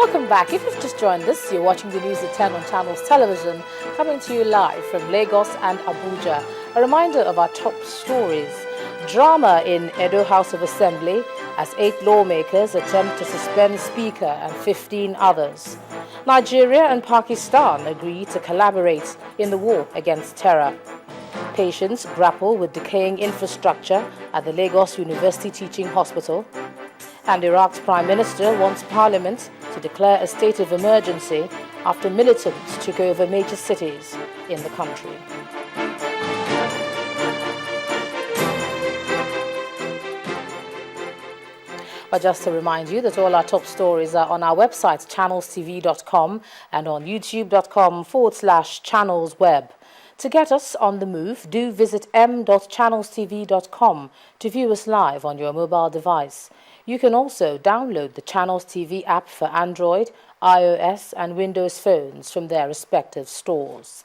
Welcome back. If you've just joined us, you're watching the news at 10 on Channels Television, coming to you live from Lagos and Abuja. A reminder of our top stories. Drama in Edo House of Assembly as 8 lawmakers attempt to suspend Speaker and 15 others. Nigeria and Pakistan agree to collaborate in the war against terror. Patients grapple with decaying infrastructure at the Lagos University Teaching Hospital. And Iraq's Prime Minister wants Parliament to declare a state of emergency after militants took over major cities in the country. But just to remind you that all our top stories are on our website, ChannelsTV.com, and on YouTube.com/channelsweb. To get us on the move, do visit m.channelstv.com to view us live on your mobile device. You can also download the Channels TV app for Android, iOS and Windows phones from their respective stores.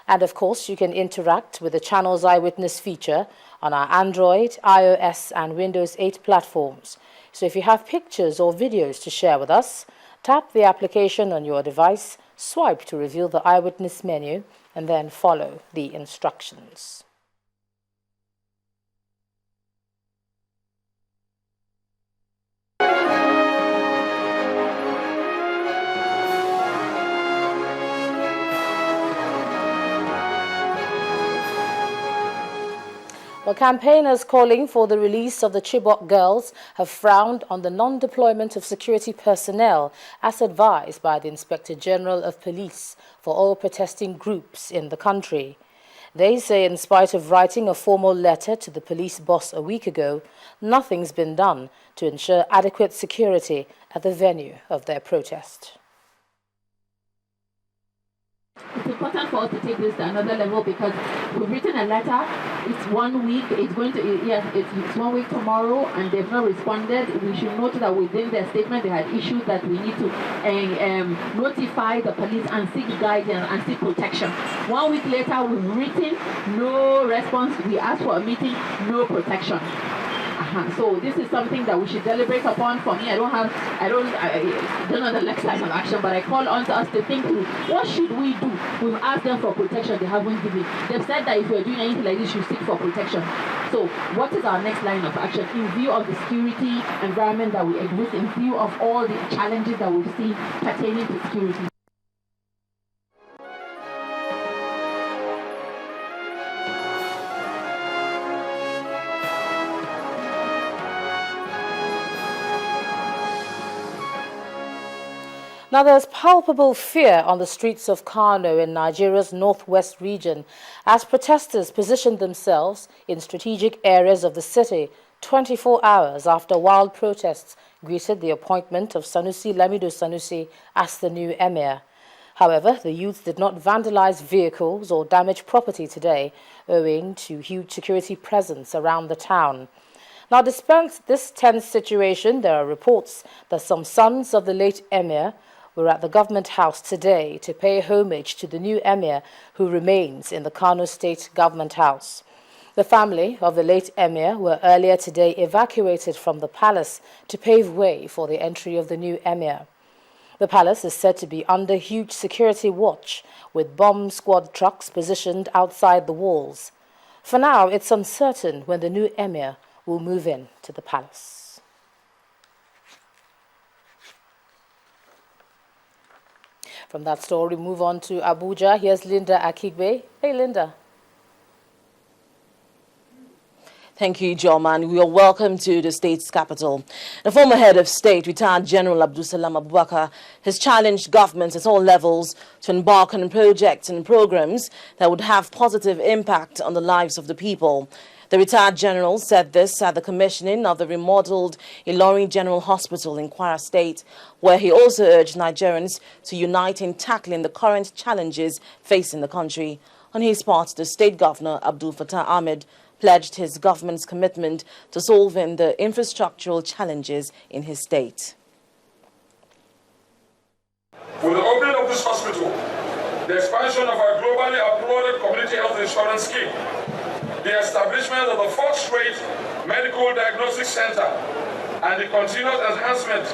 And of course, you can interact with the Channels Eyewitness feature on our Android, iOS and Windows 8 platforms. So if you have pictures or videos to share with us, tap the application on your device, swipe to reveal the Eyewitness menu, and then follow the instructions. Well, campaigners calling for the release of the Chibok girls have frowned on the non-deployment of security personnel as advised by the Inspector General of Police for all protesting groups in the country. They say in spite of writing a formal letter to the police boss a week ago, nothing's been done to ensure adequate security at the venue of their protest. It's important for us to take this to another level because we've written a letter. It's 1 week. It's going to it's 1 week tomorrow, and they've not responded. We should note that within their statement they had issued that we need to notify the police and seek guidance and seek protection. 1 week later, we've written no response. We asked for a meeting, no protection. So this is something that we should deliberate upon. For me, I don't know the next line of action, but I call on to us to think through what should we do. We've asked them for protection, they haven't given. They've said that if we're doing anything like this, you seek for protection. So what is our next line of action in view of the security environment that we exist, in view of all the challenges that we see pertaining to security? Now, there's palpable fear on the streets of Kano in Nigeria's northwest region as protesters positioned themselves in strategic areas of the city 24 hours after wild protests greeted the appointment of Sanusi Lamido Sanusi as the new emir. However, the youth did not vandalize vehicles or damage property today, owing to huge security presence around the town. Now, despite this tense situation, there are reports that some sons of the late emir were at the government house today to pay homage to the new emir who remains in the Kano State Government House. The family of the late emir were earlier today evacuated from the palace to pave way for the entry of the new emir. The palace is said to be under huge security watch, with bomb squad trucks positioned outside the walls. For now, it's uncertain when the new emir will move in to the palace. From that story, move on to Abuja. Here's Linda Akigbe. Hey, Linda. Thank you, Joman. We are welcome to the state's capital. The former head of state, retired General Abdulsalam Abubakar, has challenged governments at all levels to embark on projects and programs that would have positive impact on the lives of the people. The retired general said this at the commissioning of the remodeled Ilorin General Hospital in Kwara State, where he also urged Nigerians to unite in tackling the current challenges facing the country. On his part, the state governor, Abdul Fattah Ahmed, pledged his government's commitment to solving the infrastructural challenges in his state. With the opening of this hospital, the expansion of our globally applauded community health insurance scheme, the establishment of the fourth-rate medical diagnostic center, and the continuous enhancement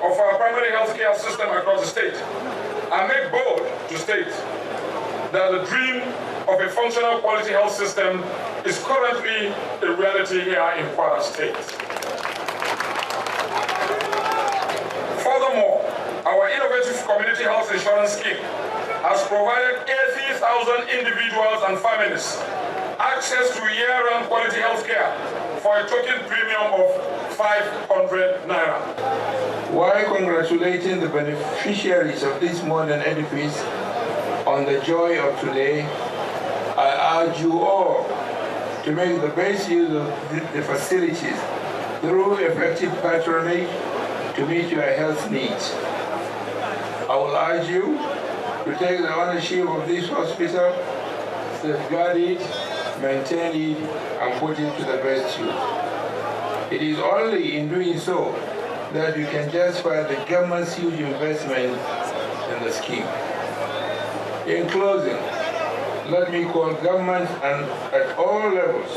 of our primary health care system across the state. I make bold to state that the dream of a functional quality health system is currently a reality here in Kwara State. Furthermore, our innovative community health insurance scheme has provided 80,000 individuals and families access to year-round quality health care for a token premium of 500 naira. While congratulating the beneficiaries of this modern edifice on the joy of today, I urge you all to make the best use of the facilities through effective patronage to meet your health needs. I will urge you to take the ownership of this hospital, safeguard it, maintain it, and put it to the best use. It is only in doing so that you can justify the government's huge investment in the scheme. In closing, let me call government and at all levels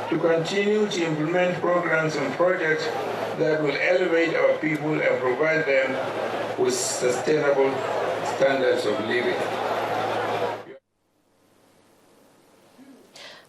to continue to implement programs and projects that will elevate our people and provide them with sustainable standards of living.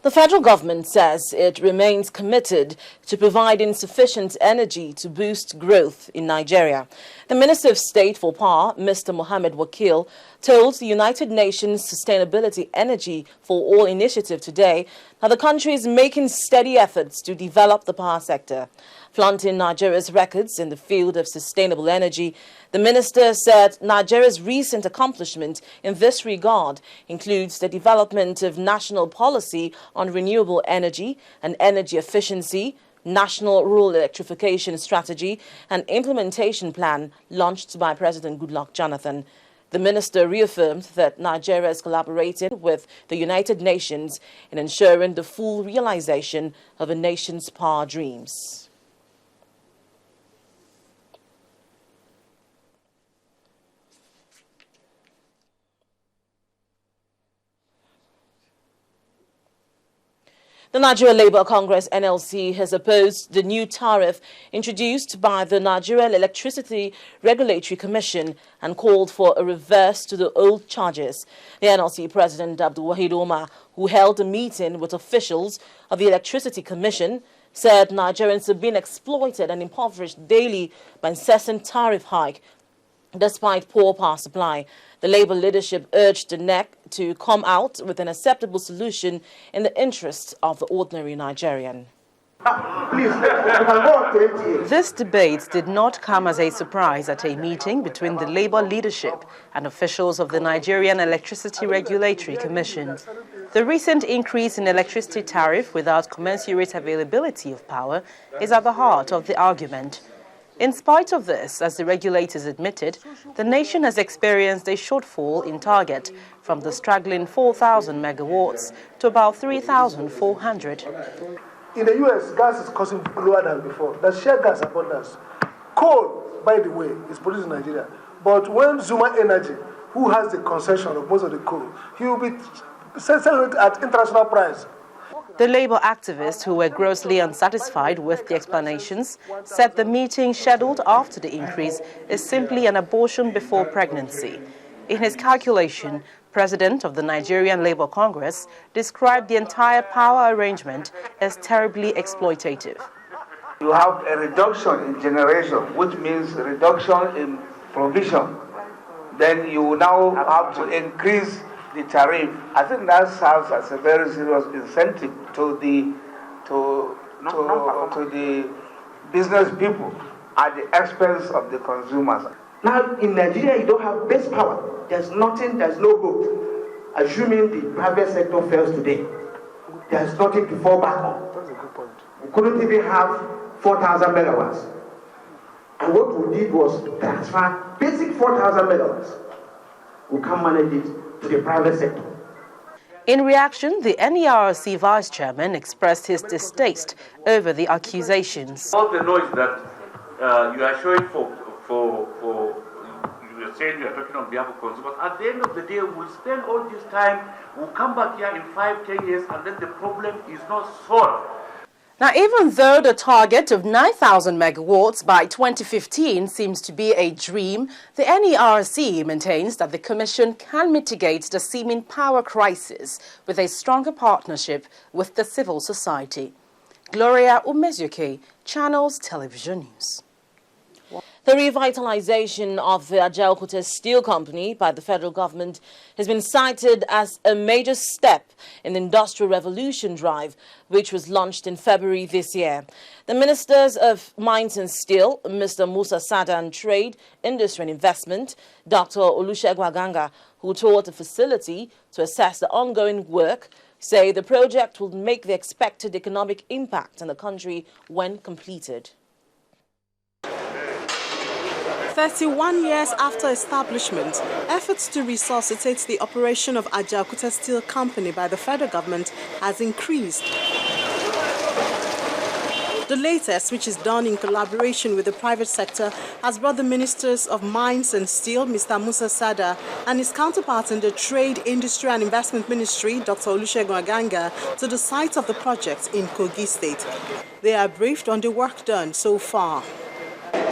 The federal government says it remains committed to providing sufficient energy to boost growth in Nigeria. The Minister of State for Power, Mr. Mohammed Wakil, told the United Nations Sustainability Energy for All initiative today that the country is making steady efforts to develop the power sector. Flaunting Nigeria's records in the field of sustainable energy, the minister said Nigeria's recent accomplishment in this regard includes the development of national policy on renewable energy and energy efficiency, national rural electrification strategy, and implementation plan launched by President Goodluck Jonathan. The minister reaffirmed that Nigeria is collaborating with the United Nations in ensuring the full realization of a nation's power dreams. The Nigeria Labour Congress (NLC) has opposed the new tariff introduced by the Nigeria Electricity Regulatory Commission and called for a reverse to the old charges. The NLC President Abdul Wahid Omar, who held a meeting with officials of the Electricity Commission, said Nigerians have been exploited and impoverished daily by incessant tariff hike despite poor power supply. The Labour leadership urged the NEC to come out with an acceptable solution in the interests of the ordinary Nigerian. This debate did not come as a surprise at a meeting between the Labour leadership and officials of the Nigerian Electricity Regulatory Commission. The recent increase in electricity tariff without commensurate availability of power is at the heart of the argument. In spite of this, as the regulators admitted, the nation has experienced a shortfall in target from the straggling 4,000 megawatts to about 3,400. In the U.S., gas is costing lower than before. There's sheer gas abundance. Coal, by the way, is produced in Nigeria. But when Zuma Energy, who has the concession of most of the coal, he will be selling it at international price. The Labour activists, who were grossly unsatisfied with the explanations, said the meeting scheduled after the increase is simply an abortion before pregnancy. In his calculation, President of the Nigerian Labour Congress described the entire power arrangement as terribly exploitative. You have a reduction in generation, which means a reduction in provision. Then you now have to increase the tariff. I think that serves as a very serious incentive to the business people at the expense of the consumers. Now in Nigeria, you don't have base power. There's nothing, there's no hope. Assuming the private sector fails today, there's nothing to fall back on. That's a good point. We couldn't even have 4,000 megawatts. And what we did was transfer basic 4,000 megawatts. We can't manage it to the private sector. In reaction, the NERC vice chairman expressed his distaste over the accusations. All the noise that you are showing you are saying you are talking on behalf of consumers, at the end of the day, we'll spend all this time, we'll come back here in 5-10 years, and then the problem is not solved. Now, even though the target of 9,000 megawatts by 2015 seems to be a dream, the NERC maintains that the Commission can mitigate the seeming power crisis with a stronger partnership with the civil society. Gloria Umezuke, Channels Television News. The revitalization of the Ajaokuta Steel Company by the federal government has been cited as a major step in the Industrial Revolution drive, which was launched in February this year. The Ministers of Mines and Steel, Mr. Musa Sada, and Trade, Industry and Investment, Dr. Olusegun Aganga, who toured the facility to assess the ongoing work, say the project will make the expected economic impact in the country when completed. 31 years after establishment, efforts to resuscitate the operation of Ajaokuta Steel Company by the federal government has increased. The latest, which is done in collaboration with the private sector, has brought the Ministers of Mines and Steel, Mr. Musa Sada, and his counterpart in the Trade, Industry and Investment Ministry, Dr. Olusegun Aganga, to the site of the project in Kogi State. They are briefed on the work done so far.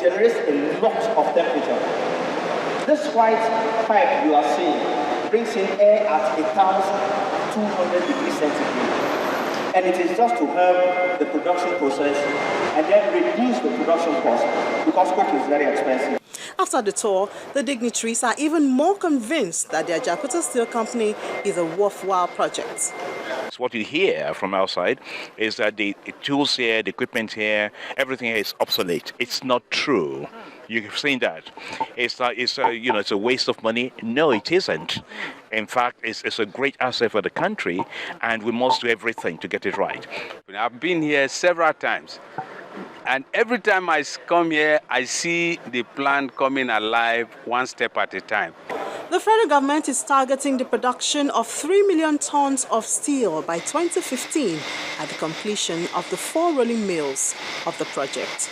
Generates a lot of temperature. This white pipe you are seeing brings in air at 1,200 degrees centigrade. And it is just to help the production process and then reduce the production cost because coke is very expensive. After the tour, the dignitaries are even more convinced that the Ajaokuta Steel Company is a worthwhile project. What you hear from outside is that the tools here, the equipment here, everything here is obsolete. It's not true. You've seen that. It's a waste of money. No, it isn't. In fact, it's a great asset for the country, and we must do everything to get it right. I've been here several times, and every time I come here, I see the plant coming alive one step at a time. The federal government is targeting the production of 3 million tons of steel by 2015 at the completion of the 4 rolling mills of the project.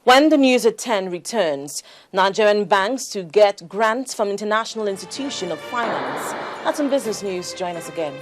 When the news at 10 returns, Nigerian banks to get grants from International Institution of Finance. That's in business news. Join us again.